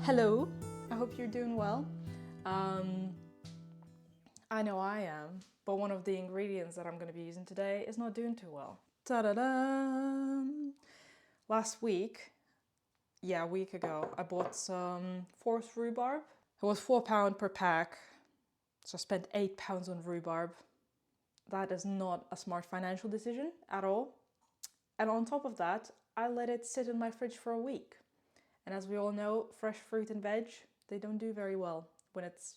Hello, I hope you're doing well. I know I am, but one of the ingredients that I'm going to be using today is not doing too well. Ta-da-da! Last week, a week ago, I bought some forced rhubarb. It was £4 per pack, so I spent £8 on rhubarb. That is not a smart financial decision at all. And on top of that, I let it sit in my fridge for a week. And as we all know, fresh fruit and veg, they don't do very well when it's,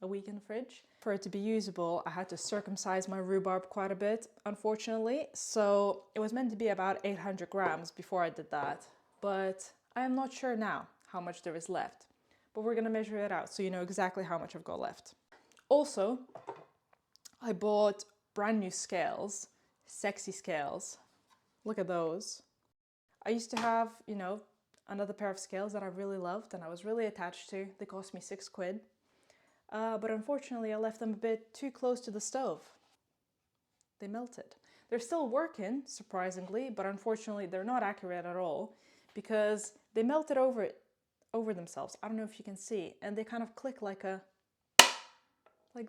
a week in the fridge. For it to be usable, I had to circumcise my rhubarb quite a bit, unfortunately. So it was meant to be about 800 grams before I did that. But I am not sure now how much there is left. But we're gonna measure it out so you know exactly how much I've got left. Also, I bought brand new scales, sexy scales. Look at those. I used to have, another pair of scales that I really loved and I was really attached to. They cost me £6. But unfortunately I left them a bit too close to the stove. They melted. They're still working, surprisingly, but unfortunately they're not accurate at all because they melted over themselves. I don't know if you can see, and they kind of click like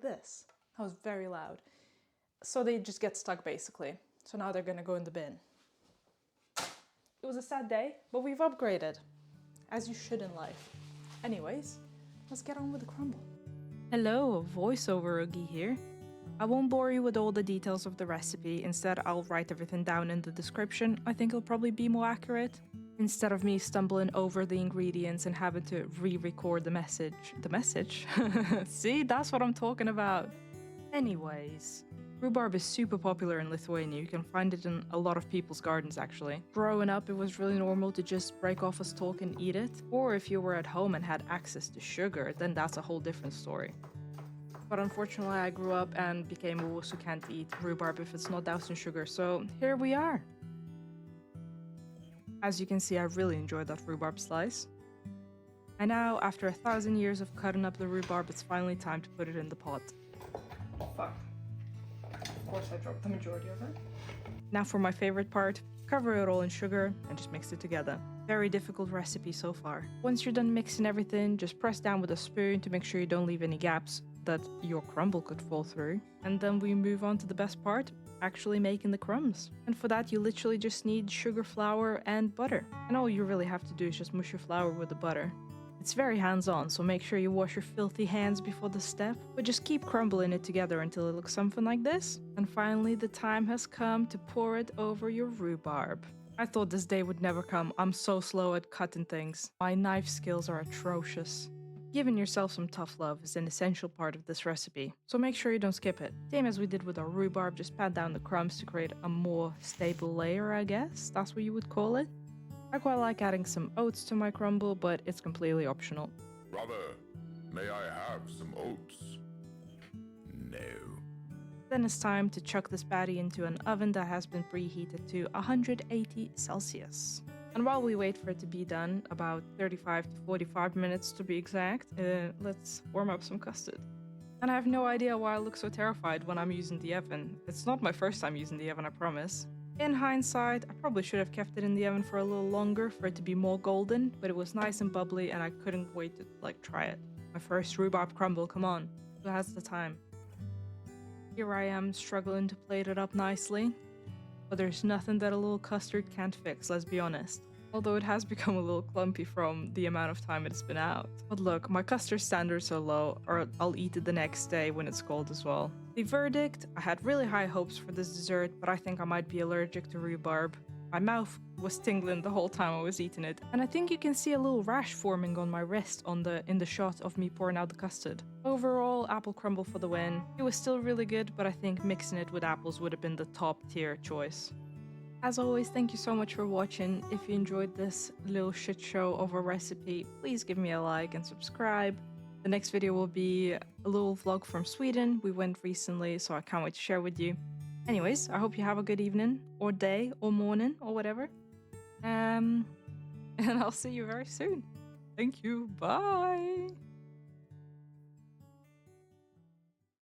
this. That was very loud. So they just get stuck basically. So now they're gonna go in the bin. It was a sad day, but we've upgraded, as you should in life. Anyways, let's get on with the crumble. Hello, voiceover Oogie here. I won't bore you with all the details of the recipe. Instead, I'll write everything down in the description. I think it'll probably be more accurate. Instead of me stumbling over the ingredients and having to re-record the message. The message? See, that's what I'm talking about. Anyways. Rhubarb is super popular in Lithuania. You can find it in a lot of people's gardens actually. Growing up, it was really normal to just break off a stalk and eat it. Or if you were at home and had access to sugar, then that's a whole different story. But unfortunately, I grew up and became a wuss who can't eat rhubarb if it's not doused in sugar, so here we are. As you can see, I really enjoyed that rhubarb slice. And now, after 1,000 years of cutting up the rhubarb, it's finally time to put it in the pot. Fuck. Of course I dropped the majority of it. Now for my favorite part, cover it all in sugar and just mix it together. Very difficult recipe so far. Once you're done mixing everything, just press down with a spoon to make sure you don't leave any gaps that your crumble could fall through. And then we move on to the best part, actually making the crumbs. And for that you literally just need sugar, flour and butter. And all you really have to do is just mush your flour with the butter. It's very hands-on, so make sure you wash your filthy hands before the step, but just keep crumbling it together until it looks something like this. And finally, the time has come to pour it over your rhubarb. I thought this day would never come. I'm so slow at cutting things. My knife skills are atrocious. Giving yourself some tough love is an essential part of this recipe, so make sure you don't skip it. Same as we did with our rhubarb, just pat down the crumbs to create a more stable layer, I guess. That's what you would call it. I quite like adding some oats to my crumble, but it's completely optional. Brother, may I have some oats? No. Then it's time to chuck this patty into an oven that has been preheated to 180 Celsius. And while we wait for it to be done, about 35 to 45 minutes to be exact, let's warm up some custard. And I have no idea why I look so terrified when I'm using the oven. It's not my first time using the oven, I promise. In hindsight, I probably should have kept it in the oven for a little longer for it to be more golden, but it was nice and bubbly and I couldn't wait to try it. My first rhubarb crumble, come on, who has the time? Here I am struggling to plate it up nicely, but there's nothing that a little custard can't fix, let's be honest. Although it has become a little clumpy from the amount of time it's been out. But look, my custard standards are low, or I'll eat it the next day when it's cold as well. The verdict, I had really high hopes for this dessert, but I think I might be allergic to rhubarb. My mouth was tingling the whole time I was eating it, and I think you can see a little rash forming on my wrist in the shot of me pouring out the custard. Overall, apple crumble for the win. It was still really good, but I think mixing it with apples would have been the top tier choice. As always, thank you so much for watching. If you enjoyed this little shit show of a recipe, please give me a like and subscribe. The next video will be a little vlog from Sweden. We went recently, so I can't wait to share with you. Anyways, I hope you have a good evening, or day, or morning, or whatever. And I'll see you very soon. Thank you. Bye.